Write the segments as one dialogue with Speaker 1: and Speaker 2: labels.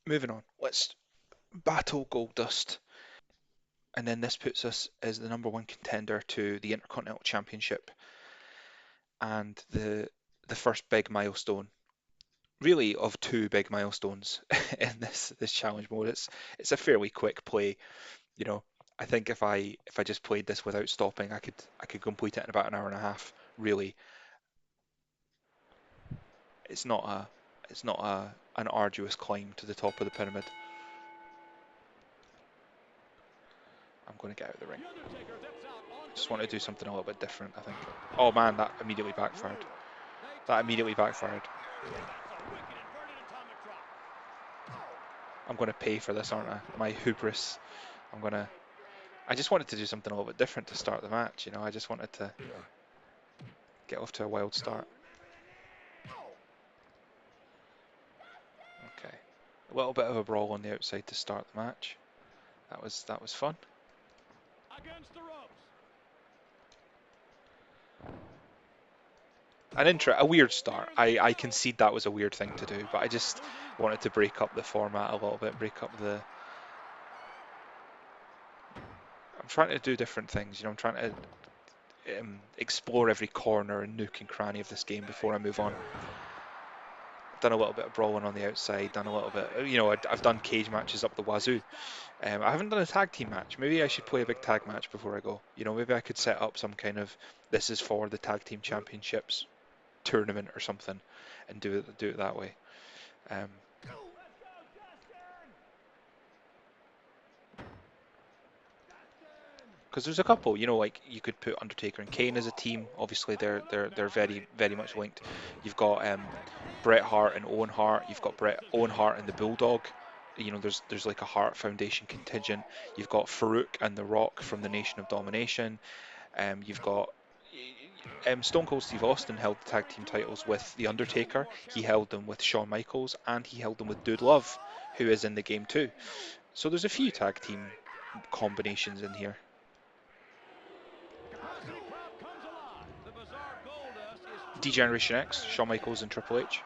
Speaker 1: moving on. Let's battle Goldust. And then this puts us as the number one contender to the Intercontinental Championship and the first big milestone, really of two big milestones in this challenge mode. It's a fairly quick play, you know. I think if I just played this without stopping, I could complete it in about an hour and a half. Really, it's not a it's not an arduous climb to the top of the pyramid. I'm going to get out of the ring. I just want to do something a little bit different, I think. Oh man, that immediately backfired. That immediately backfired. I'm going to pay for this, aren't I? My hubris. I'm going to... I just wanted to do something a little bit different to start the match, you know. I just wanted to get off to a wild start. Okay. A little bit of a brawl on the outside to start the match. That was fun. A weird start. I concede that was a weird thing to do, but I just wanted to break up the format a little bit, break up the... I'm trying to do different things, you know. I'm trying to explore every corner and nook and cranny of this game before I move on. Done a little bit of brawling on the outside, done a little bit, you know, I've done cage matches up the wazoo. I haven't done a tag team match. Maybe I should play a big tag match before I go. You know, maybe I could set up some kind of, this is for the tag team championships tournament or something, and do it that way. Because there's a couple, you know, like you could put Undertaker and Kane as a team. Obviously, they're very much linked. You've got Bret Hart and Owen Hart. You've got Owen Hart and the Bulldog. You know, there's like a Hart Foundation contingent. You've got Farouk and The Rock from the Nation of Domination. You've got Stone Cold Steve Austin held the tag team titles with The Undertaker. He held them with Shawn Michaels, and he held them with Dude Love, who is in the game too. So there's a few tag team combinations in here. D-Generation X, Shawn Michaels and Triple H.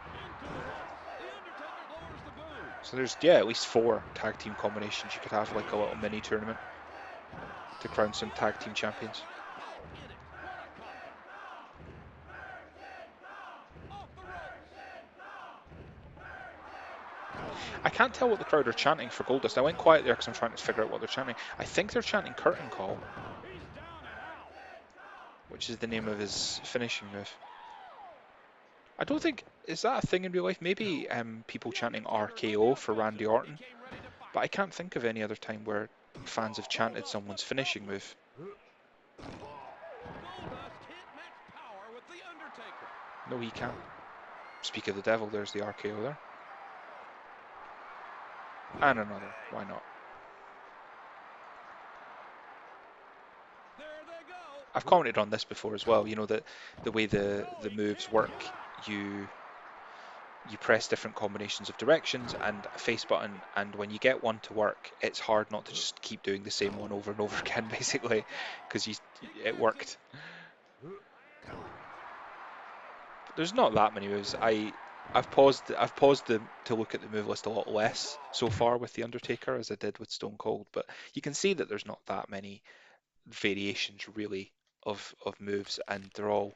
Speaker 1: So there's, yeah, at least 4 tag team combinations. You could have like a little mini tournament to crown some tag team champions. I can't tell what the crowd are chanting for Goldust. I went quiet there because I'm trying to figure out what they're chanting. I think they're chanting Curtain Call, which is the name of his finishing move. I don't think, is that a thing in real life? Maybe people chanting RKO for Randy Orton, but I can't think of any other time where fans have chanted someone's finishing move. No, he can't. Speak of the devil, there's the RKO there. And another, why not? I've commented on this before as well, you know, that the way the moves work, you press different combinations of directions and a face button, and when you get one to work, it's hard not to just keep doing the same one over and over again, basically, because it worked. There's not that many moves. I've paused to look at the move list a lot less so far with the Undertaker as I did with Stone Cold, but you can see that there's not that many variations really of moves, and they're all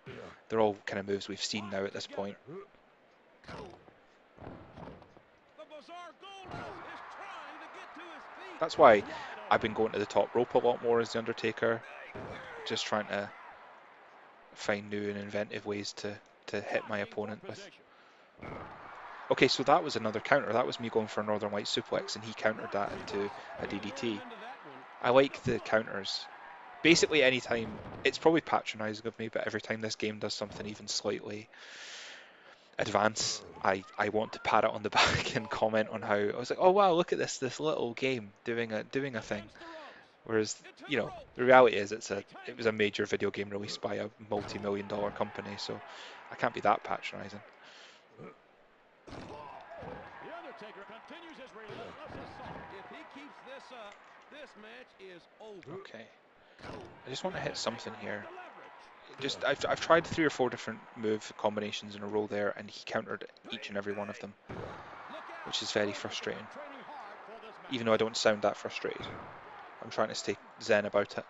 Speaker 1: kind of moves we've seen now at this point. That's why I've been going to the top rope a lot more as the Undertaker, just trying to find new and inventive ways to hit my opponent with. Okay, so that was another counter. That was me going for a Northern Light suplex, and he countered that into a DDT. I like the counters. Basically, anytime, it's probably patronizing of me, but every time this game does something even slightly advanced, I want to pat it on the back and comment on how I was like, oh wow, look at this little game doing a thing. Whereas, you know, the reality is it was a major video game released by a multi-million-dollar company, so I can't be that patronizing. Okay, I just want to hit something here. I've tried 3 or 4 different move combinations in a row there, and he countered each and every one of them, which is very frustrating. even though I don't sound that frustrated. I'm trying to stay zen about it.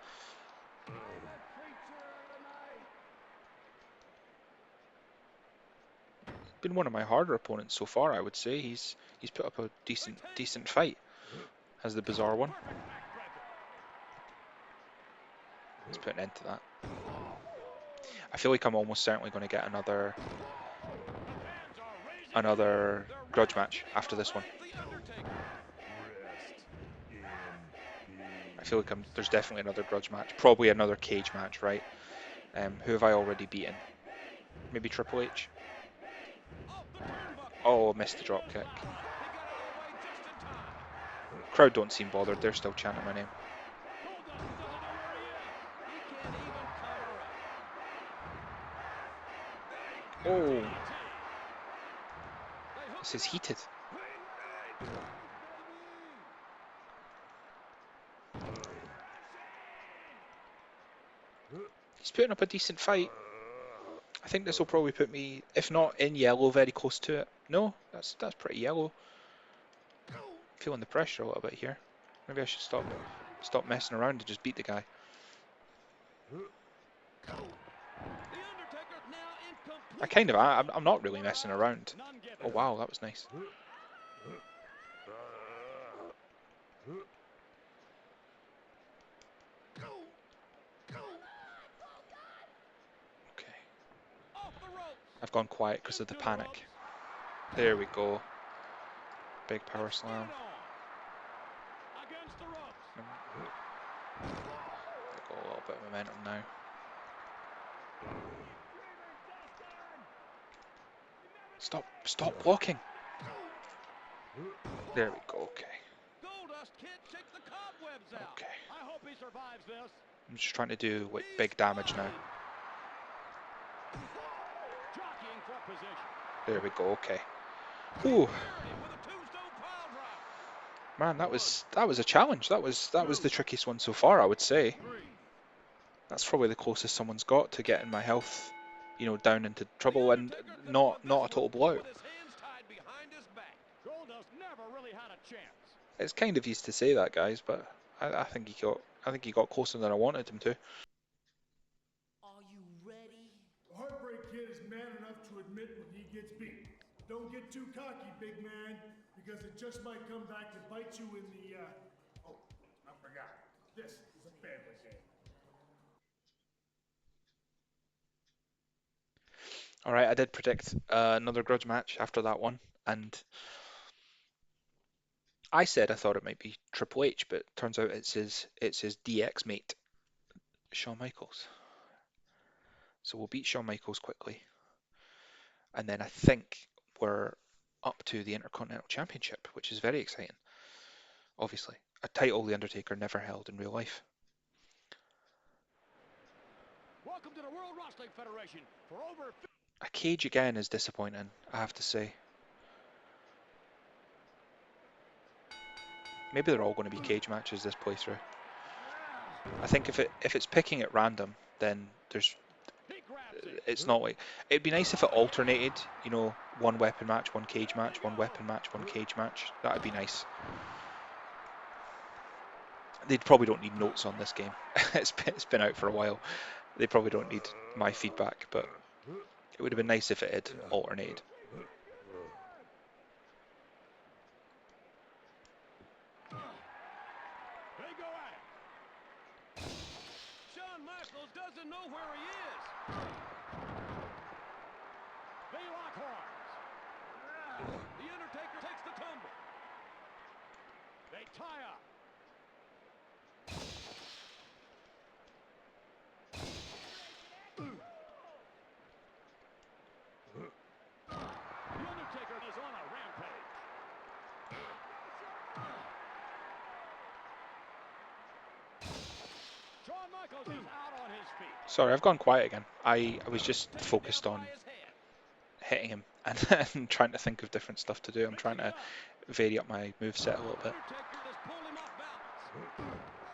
Speaker 1: Been one of my harder opponents so far, I would say. He's put up a decent fight as the bizarre one. Let's put an end to that. I feel like I'm almost certainly going to get another grudge match after this one. I feel like there's definitely another grudge match, probably another cage match, right? Who have I already beaten? Maybe Triple H? Oh, missed the drop kick. Crowd don't seem bothered, they're still chanting my name. Oh, this is heated. He's putting up a decent fight. I think this will probably put me, if not in yellow, very close to it. No, that's pretty yellow. Feeling the pressure a little bit here. Maybe I should stop messing around and just beat the guy. I'm not really messing around. Oh wow, that was nice. Okay. I've gone quiet because of the panic. There we go. Big power slam. I've got a little bit of momentum now. Stop blocking. There we go, okay. Okay. I'm just trying to do like big damage now. There we go, okay. Ooh. Man, that was a challenge. That was the trickiest one so far, I would say. That's probably the closest someone's got to getting my health, you know, down into trouble and not a total blowout. It's kind of easy to say that, guys, but I think he got closer than I wanted him to.
Speaker 2: Are you ready? The Heartbreak Kid is man enough to admit when he gets beat. Don't get too cocky, big man, because it just might come back to bite you in the, Oh, I forgot. This is a family game.
Speaker 1: Alright, I did predict another grudge match after that one, and I said I thought it might be Triple H, but turns out it's his DX mate, Shawn Michaels. So we'll beat Shawn Michaels quickly, and then I think we're up to the Intercontinental Championship, which is very exciting. Obviously, a title the Undertaker never held in real life. Welcome to the World Wrestling Federation for over. A cage again is disappointing, I have to say. Maybe they're all going to be cage matches this playthrough. I think if it's picking at random, then it's not like, it'd be nice if it alternated, you know, one weapon match, one cage match, one weapon match, one cage match. That'd be nice. They probably don't need notes on this game. It's been out for a while. They probably don't need my feedback, but it would have been nice if it had alternated. Shawn Michaels doesn't know where he is. They lock horns. The Undertaker takes the tumble. They tie up. The Undertaker is on a rampage. Shawn Michaels is out on his feet. Sorry, I've gone quiet again. I was just focused on hitting him and trying to think of different stuff to do. I'm trying to vary up my moveset a little bit.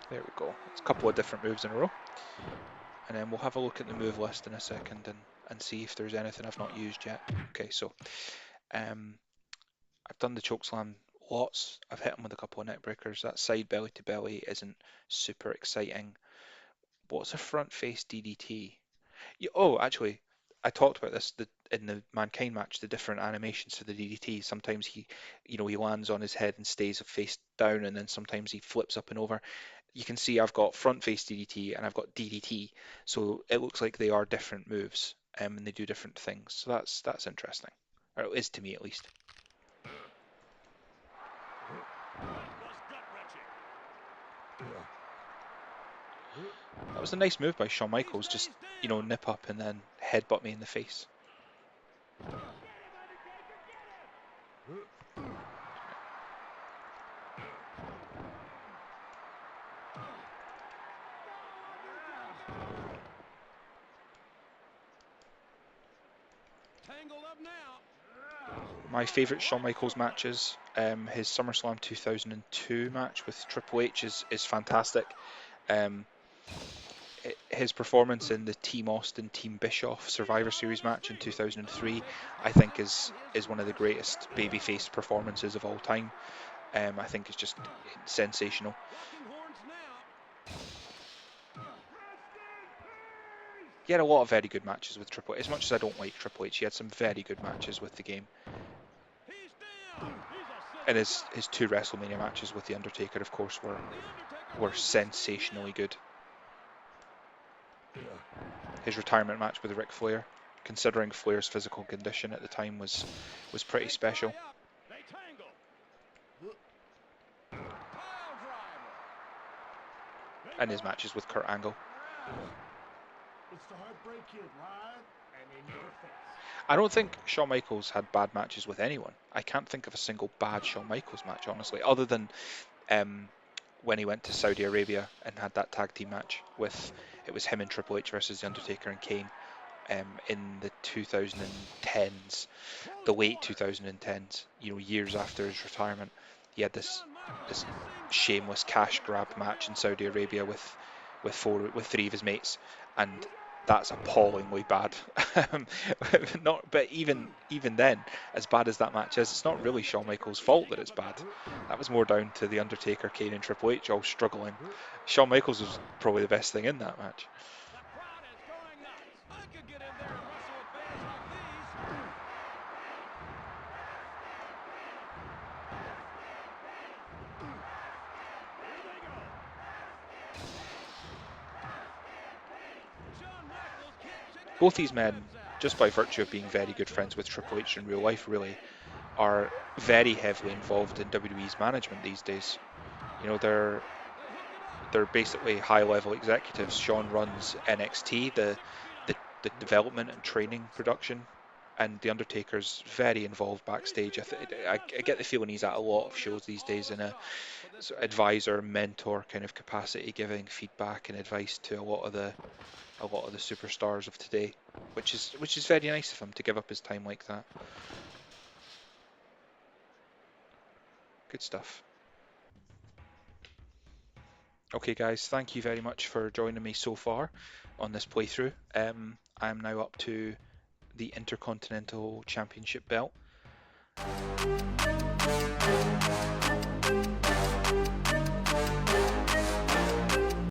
Speaker 1: There we go. It's a couple of different moves in a row. And then we'll have a look at the move list in a second and see if there's anything I've not used yet. Okay, so I've done the chokeslam lots. I've hit him with a couple of neck breakers. That side belly to belly isn't super exciting. What's a front face DDT? Oh, actually, I talked about this in the Mankind match, the different animations for the DDT. Sometimes he lands on his head and stays face down, and then sometimes he flips up and over. You can see I've got front face DDT and I've got DDT, so it looks like they are different moves, and they do different things. So that's interesting, or it is to me at least. That was a nice move by Shawn Michaels, just nip up and then headbutt me in the face. My favourite Shawn Michaels matches, his SummerSlam 2002 match with Triple H is fantastic. His performance in the Team Austin, Team Bischoff Survivor Series match in 2003, I think is one of the greatest babyface performances of all time. I think it's just sensational. He had a lot of very good matches with Triple H. As much as I don't like Triple H, he had some very good matches with the game. And his two WrestleMania matches with The Undertaker, of course, were sensationally good. His retirement match with Ric Flair, considering Flair's physical condition at the time, was pretty special. And his matches with Kurt Angle.
Speaker 2: It's the Heartbreak Kid live and in your face.
Speaker 1: I don't think Shawn Michaels had bad matches with anyone. I can't think of a single bad Shawn Michaels match, honestly, other than when he went to Saudi Arabia and had that tag team match it was him and Triple H versus The Undertaker and Kane in the 2010s, the late 2010s, years after his retirement. He had this shameless cash grab match in Saudi Arabia with three of his mates, and that's appallingly bad. But even then, as bad as that match is, it's not really Shawn Michaels' fault that it's bad. That was more down to The Undertaker, Kane, and Triple H all struggling. Shawn Michaels was probably the best thing in that match. Both these men, just by virtue of being very good friends with Triple H in real life, really are very heavily involved in WWE's management these days. They're basically high-level executives. Shawn runs NXT, the development and training production, and The Undertaker's very involved backstage. I get the feeling he's at a lot of shows these days in a sort of advisor, mentor kind of capacity, giving feedback and advice to a lot of the superstars of today, which is very nice of him to give up his time like that. Good stuff. Okay guys, thank you very much for joining me so far on this playthrough. I'm now up to the Intercontinental Championship belt.